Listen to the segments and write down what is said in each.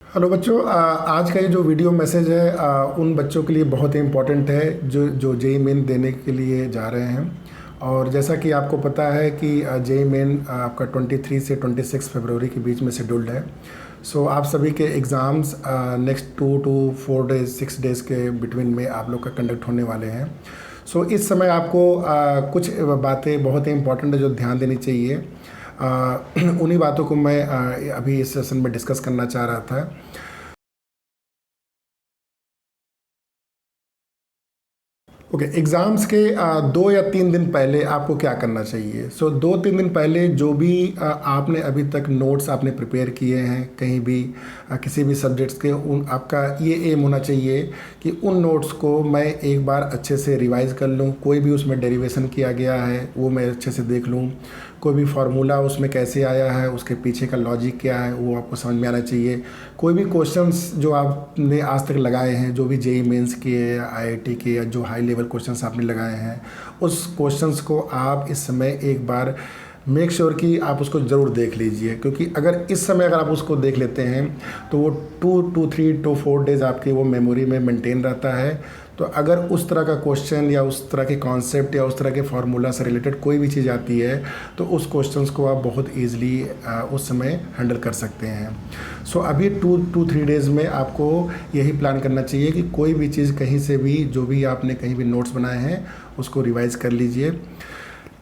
Hello बच्चों, आज का ये जो वीडियो मैसेज है उन बच्चों के लिए बहुत ही इम्पोर्टेंट है जो जो जेई मेन देने के लिए जा रहे हैं। और जैसा कि आपको पता है कि जेई मेन आपका 23 से 26 फरवरी के बीच में शेड्यूल्ड है। सो आप सभी के exams next 2 to 4 days 6 days के बिटवीन में आप लोग का कंडक्ट होने वाले हैं। सो इस समय आपको कुछ बातें बहुत ही इम्पोर्टेंट है जो ध्यान देनी चाहिए। उन्हीं बातों को मैं अभी इस सेशन में डिस्कस करना चाह रहा था। ओके, एग्ज़ाम्स के 2 या 3 दिन पहले आपको क्या करना चाहिए। 2-3 दिन पहले जो भी आपने अभी तक नोट्स आपने प्रिपेयर किए हैं कहीं भी किसी भी सब्जेक्ट्स के, उन आपका ये एम होना चाहिए कि उन नोट्स को मैं एक बार अच्छे से रिवाइज़ कर लूँ। कोई भी उसमें डेरिवेशन किया गया है वो मैं अच्छे से देख लूँ। कोई भी फार्मूला उसमें कैसे आया है, उसके पीछे का लॉजिक क्या है, वो आपको समझ में आना चाहिए। कोई भी क्वेश्चंस जो आपने आज तक लगाए हैं, जो भी जेई मेंस के या आईआईटी के या जो हाई लेवल क्वेश्चंस आपने लगाए हैं, उस क्वेश्चंस को आप इस समय एक बार मेक श्योर कि आप उसको ज़रूर देख लीजिए। क्योंकि अगर इस समय अगर आप उसको देख लेते हैं तो वो 2 to 3 to 4 डेज़ आपकी वो मेमोरी में मेंटेन रहता है। तो अगर उस तरह का क्वेश्चन या उस तरह के कॉन्सेप्ट या उस तरह के फार्मूला से रिलेटेड कोई भी चीज़ आती है तो उस क्वेश्चंस को आप बहुत ईज़िली उस समय हैंडल कर सकते हैं। सो अभी 2 to 3 डेज़ में आपको यही प्लान करना चाहिए कि कोई भी चीज़ कहीं से भी जो भी आपने कहीं भी नोट्स बनाए हैं उसको रिवाइज़ कर लीजिए।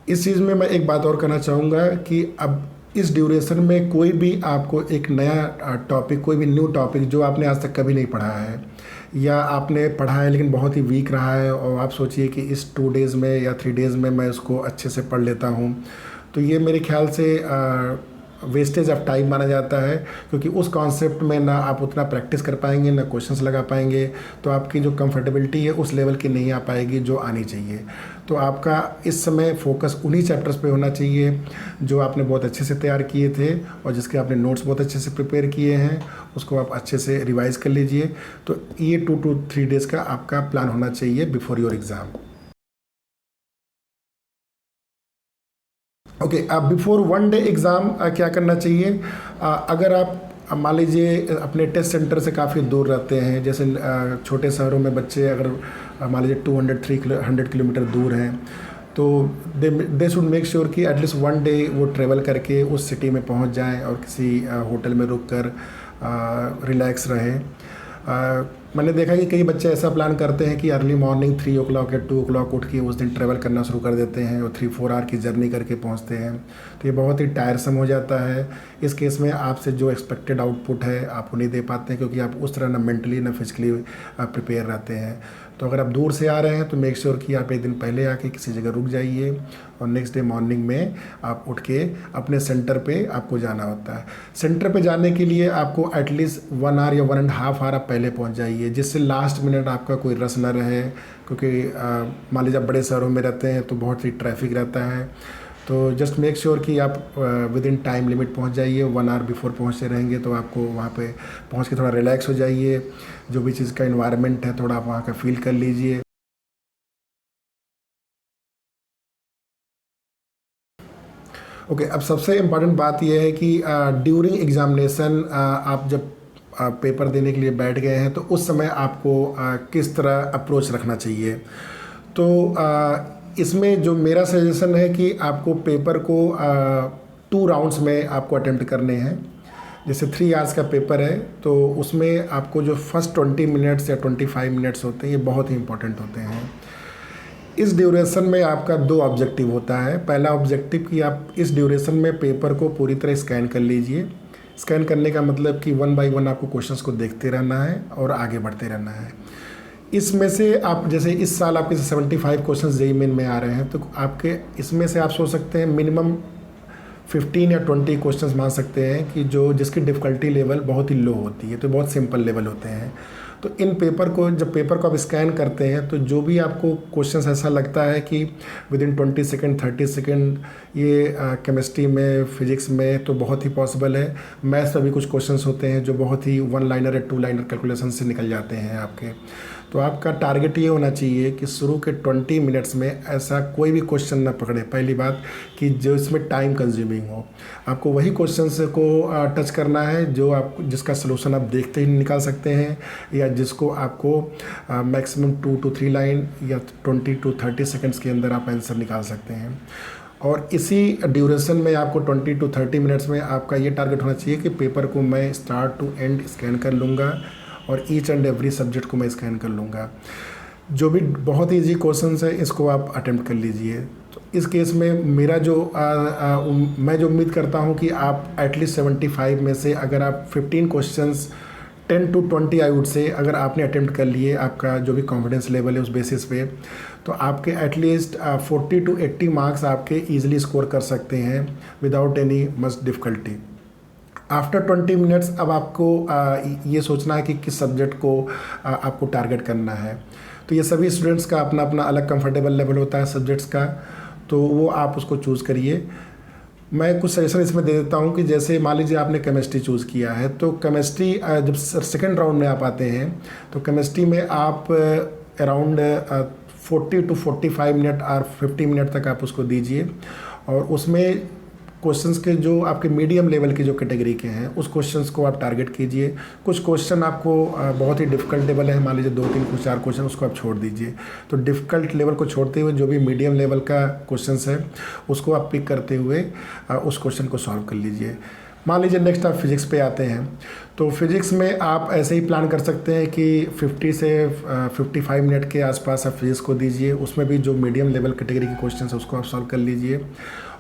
इस चीज़ में मैं एक बात और कहना चाहूँगा कि अब इस ड्यूरेशन में कोई भी आपको एक नया टॉपिक, कोई भी न्यू टॉपिक जो आपने आज तक कभी नहीं पढ़ा है या आपने पढ़ा है लेकिन बहुत ही वीक रहा है और आप सोचिए कि इस 2 डेज़ में या 3 डेज़ में मैं उसको अच्छे से पढ़ लेता हूँ, तो ये मेरे ख्याल से वेस्टेज ऑफ टाइम माना जाता है। क्योंकि उस कॉन्सेप्ट में ना आप उतना प्रैक्टिस कर पाएंगे ना क्वेश्चंस लगा पाएंगे, तो आपकी जो कंफर्टेबिलिटी है उस लेवल की नहीं आ पाएगी जो आनी चाहिए। तो आपका इस समय फोकस उन्हीं चैप्टर्स पे होना चाहिए जो आपने बहुत अच्छे से तैयार किए थे और जिसके आपने नोट्स बहुत अच्छे से प्रिपेयर किए हैं, उसको आप अच्छे से रिवाइज़ कर लीजिए। तो ये 2 to 3 डेज़ का आपका प्लान होना चाहिए बिफोर योर एग्ज़ाम। ओके, अब बिफोर 1 डे एग्ज़ाम क्या करना चाहिए। अगर आप मान लीजिए अपने टेस्ट सेंटर से काफ़ी दूर रहते हैं, जैसे छोटे शहरों में बच्चे अगर मान लीजिए 200-300 किलोमीटर दूर हैं, तो दे शुड मेक श्योर कि एटलीस्ट 1 डे वो ट्रेवल करके उस सिटी में पहुंच जाएं और किसी होटल में रुक कर रिलैक्स रहें। मैंने देखा कि कई बच्चे ऐसा प्लान करते हैं कि अर्ली मॉर्निंग 3 o'clock या 2 o'clock उठ के उस दिन ट्रैवल करना शुरू कर देते हैं और 3-4 आवर की जर्नी करके पहुंचते हैं। तो ये बहुत ही टायरसम हो जाता है। इस केस में आपसे जो एक्सपेक्टेड आउटपुट है आप वो नहीं दे पाते हैं, क्योंकि आप उस तरह ना मेंटली ना फिजिकली प्रिपेयर रहते हैं। तो अगर आप दूर से आ रहे हैं तो मेक श्योर कि आप एक दिन पहले आके किसी जगह रुक जाइए और नेक्स्ट डे मॉर्निंग में आप उठ के अपने सेंटर पे आपको जाना होता है। सेंटर पे जाने के लिए आपको एटलीस्ट 1 आवर या 1.5 आवर आप पहले पहुंच जाइए, जिससे लास्ट मिनट आपका कोई रस ना रहे। क्योंकि मान लीजिए आप बड़े शहरों में रहते हैं तो बहुत ही ट्रैफिक रहता है। तो जस्ट मेक श्योर कि आप विद इन टाइम लिमिट पहुंच जाइए। 1 आवर बिफोर पहुंचते रहेंगे तो आपको वहाँ पे पहुंच के थोड़ा रिलैक्स हो जाइए, जो भी चीज़ का इन्वायरमेंट है थोड़ा आप वहाँ का फील कर लीजिए। ओके, अब सबसे इम्पॉर्टेंट बात यह है कि ड्यूरिंग एग्जामिनेशन आप जब पेपर देने के लिए बैठ गए हैं तो उस समय आपको किस तरह अप्रोच रखना चाहिए। तो इसमें जो मेरा सजेशन है कि आपको पेपर को 2 राउंड्स में आपको अटेम्प्ट करने हैं। जैसे 3 आवर्स का पेपर है तो उसमें आपको जो फर्स्ट 20 मिनट्स या 25 मिनट्स होते हैं ये बहुत ही इंपॉर्टेंट होते हैं। इस ड्यूरेशन में आपका 2 ऑब्जेक्टिव होता है। पहला ऑब्जेक्टिव कि आप इस ड्यूरेशन में पेपर को पूरी तरह स्कैन कर लीजिए। स्कैन करने का मतलब कि 1 बाय 1 आपको क्वेश्चंस को देखते रहना है और आगे बढ़ते रहना है। इसमें से आप जैसे इस साल आपके 75 क्वेश्चंस जेईई मेन में आ रहे हैं, तो आपके इसमें से आप सोच सकते हैं मिनिमम 15 या 20 क्वेश्चंस मान सकते हैं कि जो जिसकी डिफ़िकल्टी लेवल बहुत ही लो होती है, तो बहुत सिंपल लेवल होते हैं। तो इन पेपर को जब पेपर को आप स्कैन करते हैं तो जो भी आपको क्वेश्चंस ऐसा लगता है कि विद इन 20 सेकेंड 30 सेकेंड ये केमिस्ट्री में फिजिक्स में तो बहुत ही पॉसिबल है। मैथ्स में भी कुछ क्वेश्चंस होते हैं जो बहुत ही 1 लाइनर या 2 लाइनर कैलकुलेशन से निकल जाते हैं आपके। तो आपका टारगेट ये होना चाहिए कि शुरू के 20 मिनट्स में ऐसा कोई भी क्वेश्चन ना पकड़े, पहली बात, कि जो इसमें टाइम कंज्यूमिंग हो। आपको वही क्वेश्चंस को टच करना है जो आप जिसका सलूशन आप देखते ही निकाल सकते हैं, या जिसको आपको मैक्सिमम 2 to 3 लाइन या 20 to 30 सेकेंड्स के अंदर आप आंसर निकाल सकते हैं। और इसी ड्यूरेशन में आपको 20 to 30 मिनट्स में आपका ये टारगेट होना चाहिए कि पेपर को मैं स्टार्ट टू एंड स्कैन कर लूँगा और ईच एंड एवरी सब्जेक्ट को मैं स्कैन कर लूँगा। जो भी बहुत ईजी क्वेश्चंस है इसको आप अटेम्प्ट कर लीजिए। तो इस केस में मेरा जो मैं जो उम्मीद करता हूँ कि आप एटलीस्ट 75 में से अगर आप 15 questions 10 to 20 I would say अगर आपने अटेम्प्ट कर लिए, आपका जो भी कॉन्फिडेंस लेवल है उस बेसिस पे, तो आपके एटलीस्ट 40 to 80 मार्क्स आपके ईजिली स्कोर कर सकते हैं without any much difficulty. After 20 minutes अब आपको ये सोचना है कि किस सब्जेक्ट को आपको टारगेट करना है। तो ये सभी स्टूडेंट्स का अपना अपना अलग कंफर्टेबल लेवल होता है सब्जेक्ट्स का, तो वो आप उसको चूज़ करिए। मैं कुछ सजेशन इसमें दे देता हूँ कि जैसे मान लीजिए आपने केमिस्ट्री चूज़ किया है, तो केमिस्ट्री जब सेकेंड राउंड में आप आते हैं तो केमिस्ट्री में आप अराउंड 40 to 45 मिनट और 50 मिनट तक आप उसको दीजिए, और उसमें क्वेश्चंस के जो आपके मीडियम लेवल की जो कैटेगरी के हैं उस क्वेश्चंस को आप टारगेट कीजिए। कुछ क्वेश्चन आपको बहुत ही डिफ़िकल्ट लेवल है, मान लीजिए 2-3 कुछ 4 क्वेश्चन, उसको आप छोड़ दीजिए। तो डिफ़िकल्ट लेवल को छोड़ते हुए जो भी मीडियम लेवल का क्वेश्चंस है उसको आप पिक करते हुए उस क्वेश्चन को सॉल्व कर लीजिए। मान लीजिए नेक्स्ट आप फिज़िक्स पे आते हैं, तो फिज़िक्स में आप ऐसे ही प्लान कर सकते हैं कि 50 से 55 मिनट के आसपास आप फिज़िक्स को दीजिए। उसमें भी जो मीडियम लेवल कैटेगरी के क्वेश्चन है उसको आप सॉल्व कर लीजिए।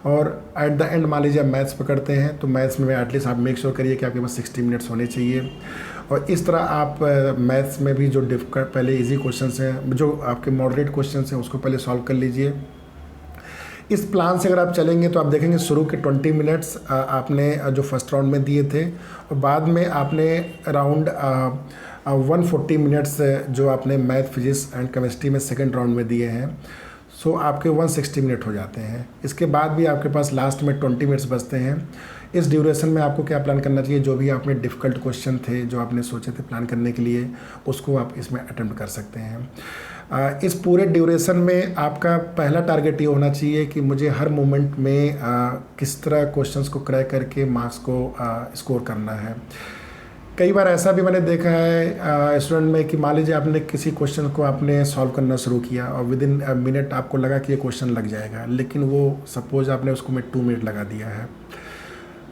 और एट द एंड मान लीजिए आप मैथ्स पकड़ते हैं, तो मैथ्स में एटलीस्ट आप मेक श्योर करिए कि आपके पास 60 मिनट्स होने चाहिए। और इस तरह आप मैथ्स में भी जो डिफ़िकल्ट पहले इजी क्वेश्चंस हैं, जो आपके मॉडरेट क्वेश्चंस हैं, उसको पहले सॉल्व कर लीजिए। इस प्लान से अगर आप चलेंगे तो आप देखेंगे शुरू के 20 मिनट्स आपने जो फर्स्ट राउंड में दिए थे, और बाद में आपने अराउंड 140 मिनट्स जो आपने मैथ, फिजिक्स एंड केमिस्ट्री में सेकेंड राउंड में दिए हैं, सो आपके 160 मिनट हो जाते हैं। इसके बाद भी आपके पास लास्ट में 20 मिनट्स बचते हैं। इस ड्यूरेशन में आपको क्या प्लान करना चाहिए, जो भी आपने डिफ़िकल्ट क्वेश्चन थे जो आपने सोचे थे प्लान करने के लिए, उसको आप इसमें अटेम्प्ट कर सकते हैं। इस पूरे ड्यूरेशन में आपका पहला टारगेट ये होना चाहिए कि मुझे हर मोमेंट में किस तरह क्वेश्चंस को क्रैक करके मार्क्स को स्कोर करना है। कई बार ऐसा भी मैंने देखा है स्टूडेंट में कि मान लीजिए आपने किसी क्वेश्चन को आपने सॉल्व करना शुरू किया और विद इन मिनट आपको लगा कि ये क्वेश्चन लग जाएगा, लेकिन वो सपोज आपने उसको में 2 मिनट लगा दिया है,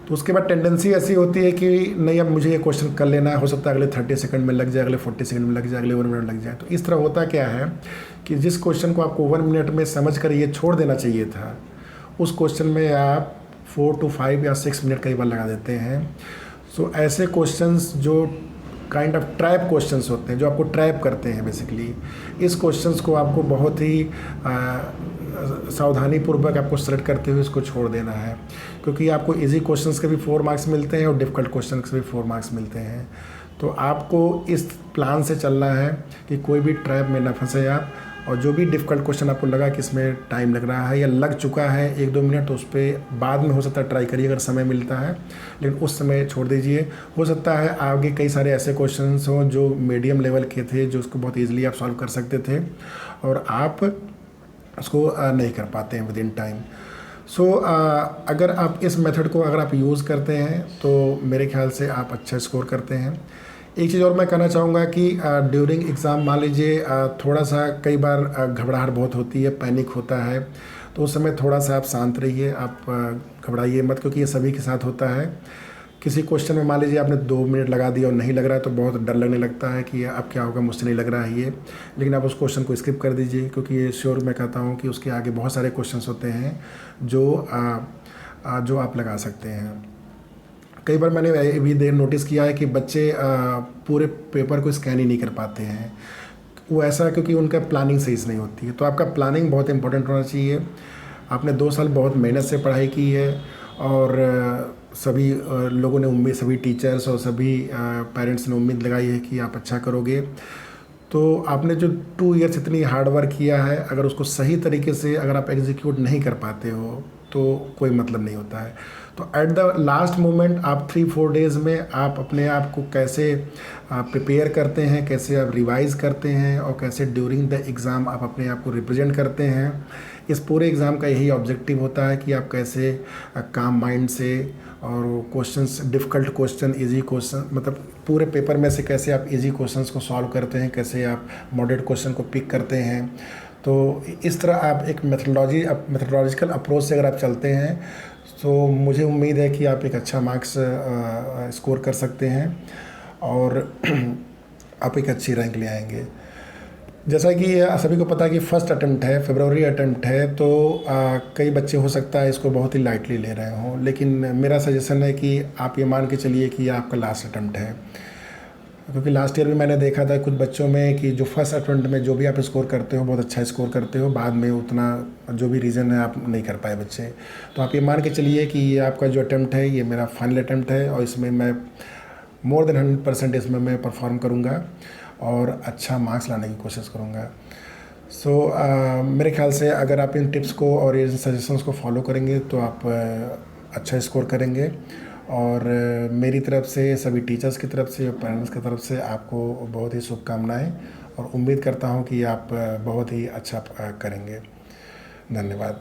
तो उसके बाद टेंडेंसी ऐसी होती है कि नहीं अब मुझे ये क्वेश्चन कर लेना है, हो सकता है अगले 30 सेकंड में लग जाए, अगले 40 सेकंड में लग जाए, अगले 1 मिनट लग जाए। तो इस तरह होता क्या है कि जिस क्वेश्चन को आपको 1 मिनट में समझ कर ये छोड़ देना चाहिए था, उस क्वेश्चन में आप 4 to 5 या 6 मिनट कई बार लगा देते हैं। सो ऐसे क्वेश्चंस जो काइंड ऑफ ट्रैप क्वेश्चंस होते हैं, जो आपको ट्रैप करते हैं बेसिकली, इस क्वेश्चंस को आपको बहुत ही सावधानीपूर्वक आपको सेलेक्ट करते हुए इसको छोड़ देना है, क्योंकि आपको इजी क्वेश्चंस के भी 4 मार्क्स मिलते हैं और डिफ़िकल्ट क्वेश्चन के भी 4 मार्क्स मिलते हैं। तो आपको इस प्लान से चलना है कि कोई भी ट्रैप में ना फंसे आप, और जो भी डिफ़िकल्ट क्वेश्चन आपको लगा कि इसमें टाइम लग रहा है या लग चुका है 1-2 मिनट, तो उस पर बाद में हो सकता है ट्राई करिए अगर समय मिलता है, लेकिन उस समय छोड़ दीजिए। हो सकता है आगे कई सारे ऐसे क्वेश्चंस हों जो मीडियम लेवल के थे, जो उसको बहुत ईजिली आप सॉल्व कर सकते थे और आप उसको नहीं कर पाते हैं विद इन टाइम। सो अगर आप इस मेथड को अगर आप यूज़ करते हैं तो मेरे ख्याल से आप अच्छा स्कोर करते हैं। एक चीज़ और मैं कहना चाहूँगा कि ड्यूरिंग एग्ज़ाम मान लीजिए थोड़ा सा कई बार घबराहट बहुत होती है, पैनिक होता है, तो उस समय थोड़ा सा आप शांत रहिए, आप घबराइए मत, क्योंकि ये सभी के साथ होता है। किसी क्वेश्चन में मान लीजिए आपने 2 मिनट लगा दिया और नहीं लग रहा है तो बहुत डर लगने लगता है कि अब क्या होगा, मुझसे नहीं लग रहा है ये, लेकिन आप उस क्वेश्चन को स्किप कर दीजिए, क्योंकि ये श्योर मैं कहता हूँ कि उसके आगे बहुत सारे क्वेश्चंस होते हैं जो आप लगा सकते हैं। कई बार मैंने ये भी नोटिस किया है कि बच्चे पूरे पेपर को स्कैन ही नहीं कर पाते हैं। वो ऐसा क्योंकि उनका प्लानिंग सही से नहीं होती है। तो आपका प्लानिंग बहुत इंपॉर्टेंट होना चाहिए। आपने 2 साल बहुत मेहनत से पढ़ाई की है और सभी लोगों ने उम्मीद, सभी टीचर्स और सभी पेरेंट्स ने उम्मीद लगाई है कि आप अच्छा करोगे। तो आपने जो 2 ईयर्स इतनी हार्ड वर्क किया है, अगर उसको सही तरीके से अगर आप एग्जीक्यूट नहीं कर पाते हो तो कोई मतलब नहीं होता है। तो एट द लास्ट मोमेंट आप 3-4 डेज़ में आप अपने आप को कैसे प्रिपेयर करते हैं, कैसे आप रिवाइज करते हैं और कैसे ड्यूरिंग द एग्ज़ाम आप अपने आप को रिप्रेजेंट करते हैं। इस पूरे एग्ज़ाम का यही ऑब्जेक्टिव होता है कि आप कैसे काम माइंड से और questions, difficult question, easy question, मतलब पूरे पेपर में से कैसे आप इजी क्वेश्चंस को सॉल्व करते हैं, कैसे आप मॉडरेट क्वेश्चन को पिक करते हैं। तो इस तरह आप एक मेथोडोलॉजिकल अप्रोच से अगर आप चलते हैं तो मुझे उम्मीद है कि आप एक अच्छा मार्क्स स्कोर कर सकते हैं और आप एक अच्छी रैंक ले आएंगे। जैसा कि सभी को पता है कि फर्स्ट अटेम्प्ट है, फरवरी अटेम्प्ट है, तो कई बच्चे हो सकता है इसको बहुत ही लाइटली ले रहे हों, लेकिन मेरा सजेशन है कि आप ये मान के चलिए कि ये आपका लास्ट अटेम्प्ट है। क्योंकि लास्ट ईयर भी मैंने देखा था कुछ बच्चों में कि जो फर्स्ट अटेम्प्ट में जो भी आप स्कोर करते हो बहुत अच्छा स्कोर करते हो, बाद में उतना जो भी रीज़न है आप नहीं कर पाए बच्चे। तो आप ये मान के चलिए कि ये आपका जो अटेम्प्ट है ये मेरा फाइनल अटेम्प्ट है और इसमें मैं मोर देन 100% इसमें मैं परफॉर्म करूँगा और अच्छा मार्क्स लाने की कोशिश करूँगा। मेरे ख्याल से अगर आप इन टिप्स को और इन सजेशंस को फॉलो करेंगे तो आप अच्छा स्कोर करेंगे। और मेरी तरफ से, सभी टीचर्स की तरफ से और पेरेंट्स की तरफ से आपको बहुत ही शुभकामनाएं और उम्मीद करता हूं कि आप बहुत ही अच्छा करेंगे। धन्यवाद।